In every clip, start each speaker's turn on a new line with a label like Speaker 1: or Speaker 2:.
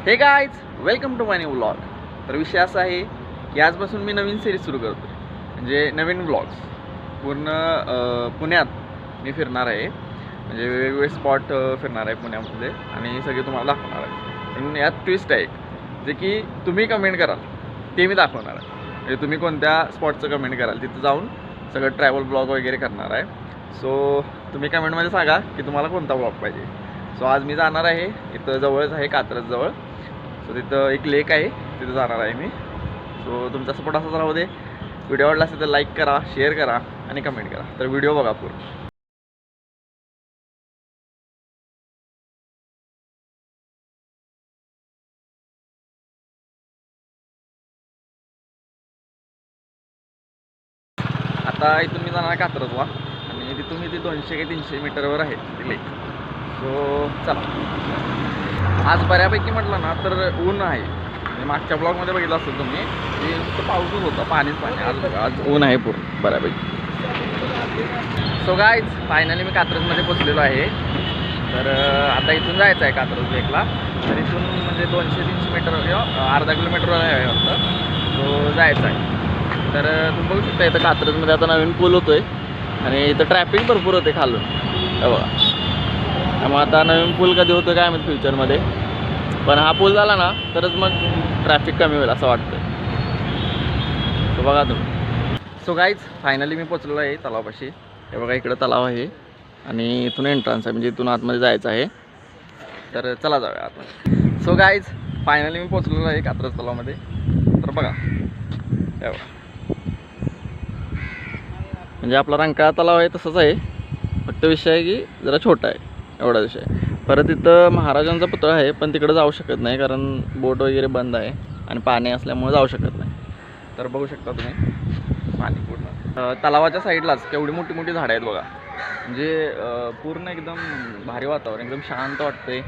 Speaker 1: हे guys, welcome to my new vlog. तर विषय असा आहे की आजपासून मी नवीन सिरीज सुरू करतो म्हणजे नवीन व्लॉग्स. पूर्ण पुण्यात मी फिरणार आहे, म्हणजे वेगवेगळे स्पॉट फिरणार आहे पुण्यामध्ये आणि सगळे तुम्हाला दाखवणार आहे. पण यात ट्विस्ट आहे जे की तुम्ही कमेंट कराल ते मी दाखवणार आहे. म्हणजे तुम्ही कोणत्या स्पॉटचं कमेंट कराल तिथं जाऊन सगळं ट्रॅव्हल ब्लॉग वगैरे करणार आहे. सो तुम्ही कमेंटमध्ये सांगा की तुम्हाला कोणता ब्लॉग पाहिजे. सो आज मी जाणार आहे, इथं जवळच आहे कात्रजजवळ. सो तिथं एक लेक आहे, तिथं जाणार आहे मी. सो तुमचा सपोर्ट असाच राहू दे. व्हिडिओ आवडला असेल तर लाईक करा, शेअर करा आणि कमेंट करा. तर व्हिडिओ बघा पूर्ण. आता इथून मी जाणार कात्रजला आणि तिथून इथे 200 ते 300 मीटरवर आहे ती लेक. सो चला. आज बऱ्यापैकी म्हटलं ना तर ऊन आहे. मागच्या ब्लॉगमध्ये बघितलं असेल तुम्ही की नुसतं पाऊसच होता, पाणीच पाणी. आज ऊन आहे पूर्ण बऱ्यापैकी. सो गाईज, फायनली मी कात्रजमध्ये पोचलेलो आहे. तर आता इथून जायचं आहे कात्रज लेकला. तर इथून म्हणजे 200-300 मीटर किंवा अर्धा किलोमीटरवर आहे वाटतं. सो जायचं आहे. तर तुम्ही बघू शकता इथं कात्रजमध्ये आता नवीन पूल होतो आहे आणि इथं ट्रॅफिक भरपूर होते खालून बघा. त्यामुळे आता नवीन पूल कधी होतं काय माहिती फ्युचरमध्ये, पण हा पूल झाला ना तरच मग ट्रॅफिक कमी होईल असं वाटतं. सो बघा तुम्ही. सो गाईज, फायनली मी पोचलेलो आहे तलावापाशी. हे बघा इकडं तलाव आहे आणि इथून एंट्रन्स आहे, म्हणजे इथून आतमध्ये जायचं आहे. तर चला जाऊया आतमध्ये. सो गाईज, फायनली मी पोचलेलो आहे कात्रज तलावामध्ये. तर बघा हे बघा, म्हणजे आपला रंकाळा तलाव आहे तसंच आहे, फक्त विषय आहे की जरा छोटा आहे, एवढा विषय. परत इथं महाराजांचा पुतळा आहे, पण तिकडं जाऊ शकत नाही कारण बोट वगैरे बंद आहे आणि पाणी असल्यामुळे जाऊ शकत नाही. तर बघू शकता तुम्ही पाणी पूर्ण. तलावाच्या साईडलाच केवढी मोठी मोठी झाडं आहेत बघा. म्हणजे पूर्ण एकदम भारी वातावरण, एकदम शांत वाटतंय.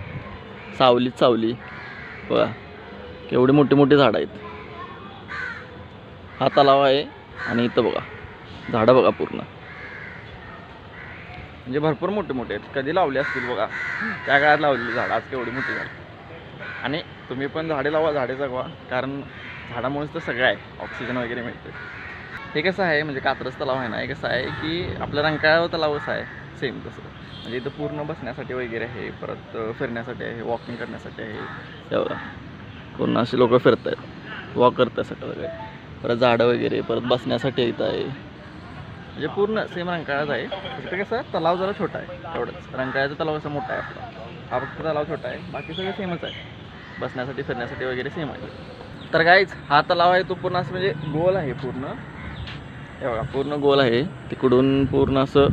Speaker 1: सावलीच सावली बघा, केवढी मोठी मोठी झाडं आहेत. हा तलाव आहे आणि इथं बघा झाडं बघा पूर्ण, म्हणजे भरपूर मोठे मोठे आहेत. कधी लावले असतील बघा, त्या काळात लावलेली झाडं, आज केवढी मोठी झाडं. आणि तुम्ही पण झाडे लावा, झाडे जगवा, कारण झाडामुळेच तर सगळं आहे, ऑक्सिजन वगैरे मिळते. हे कसं आहे म्हणजे कात्रज तलाव आहे ना, हे कसं आहे की आपलं रंकाळा तलाव कसं आहे सेम तसं. म्हणजे इथं पूर्ण बसण्यासाठी वगैरे आहे, परत फिरण्यासाठी आहे, वॉकिंग करण्यासाठी आहे. एवढं पूर्ण असे लोक फिरत आहेत, वॉक करत आहेत सगळं. परत झाडं वगैरे, परत बसण्यासाठी इथं आहे. म्हणजे पूर्ण सेम रंकाळाच आहे. तिथे कसं तलाव जरा छोटा आहे एवढंच. रंकाळ्याचा तलाव कसं मोठा आहे आपला, हा फक्त तलाव छोटा आहे, बाकी सगळं सेमच आहे. बसण्यासाठी फिरण्यासाठी वगैरे सेम आहे. तर गाईज, हा तलाव आहे तो पूर्ण असं म्हणजे गोल आहे पूर्ण. हे बघा पूर्ण गोल आहे, तिकडून पूर्ण असं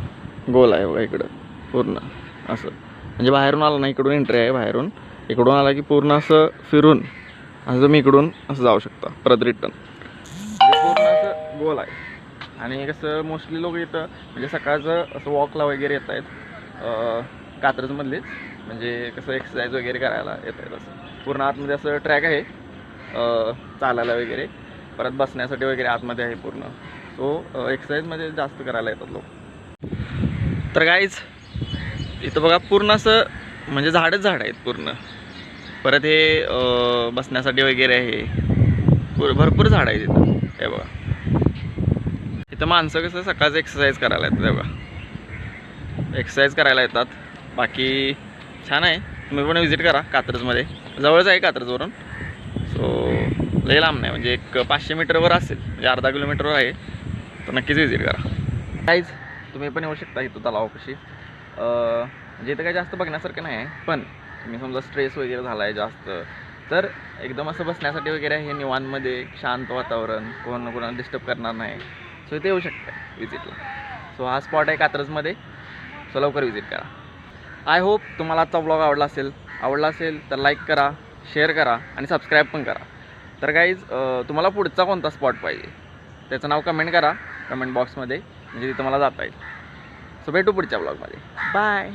Speaker 1: गोल आहे बघा इकडं पूर्ण असं. म्हणजे बाहेरून आला ना, इकडून एंट्री आहे बाहेरून, इकडून आला की पूर्ण असं फिरून असं तुम्ही इकडून असं जाऊ शकता परत रिटर्न. म्हणजे पूर्ण असं गोल आहे. आणि कसं मोस्टली लोक इथं म्हणजे सकाळचं असं वॉकला वगैरे येत आहेत कात्रजमधलेच. म्हणजे कसं एक्सरसाइज वगैरे करायला येत आहेत. असं पूर्ण आतमध्ये असं ट्रॅक आहे चालायला वगैरे, परत बसण्यासाठी वगैरे आतमध्ये आहे पूर्ण. सो एक्सरसाइजमध्ये जास्त करायला येतात लोक. तर गाईज, इथं बघा पूर्ण असं म्हणजे झाडच झाड आहेत पूर्ण. परत हे बसण्यासाठी वगैरे आहे, भरपूर झाडं आहेत इथं. हे बघा इथं माणसं कसं सकाळचं एक्सरसाइज करायला येतात. हे बघा एक्सरसाइज करायला येतात. बाकी छान आहे, तुम्ही पण विजिट करा कात्रजमध्ये. जवळच आहे कात्रजवरून. सो लई लांब नाही, म्हणजे एक 500 मीटरवर असेल, म्हणजे अर्धा किलोमीटरवर आहे. तर नक्कीच विजिट करा. काहीच तुम्ही पण येऊ शकता इथं तलावापाशी. म्हणजे इथं काही जास्त बघण्यासारखं नाही आहे, पण तुम्ही समजा स्ट्रेस वगैरे झाला आहे जास्त, तर एकदम असं बसण्यासाठी वगैरे आहे निवांतमध्ये, शांत वातावरण, कोणाला डिस्टर्ब करणार नाही. सो इथे येऊ शकता विजिटला. सो हा स्पॉट आहे कात्रजमध्ये. सो लवकर विजिट करा. आय होप तुम्हाला आजचा ब्लॉग आवडला असेल तर लाईक करा, शेअर करा आणि सबस्क्राईब पण करा. तर गाईज, तुम्हाला पुढचा कोणता स्पॉट पाहिजे त्याचं नाव कमेंट करा कमेंट बॉक्समध्ये, म्हणजे तिथं मला जाता येईल. सो भेटू पुढच्या ब्लॉगमध्ये. बाय.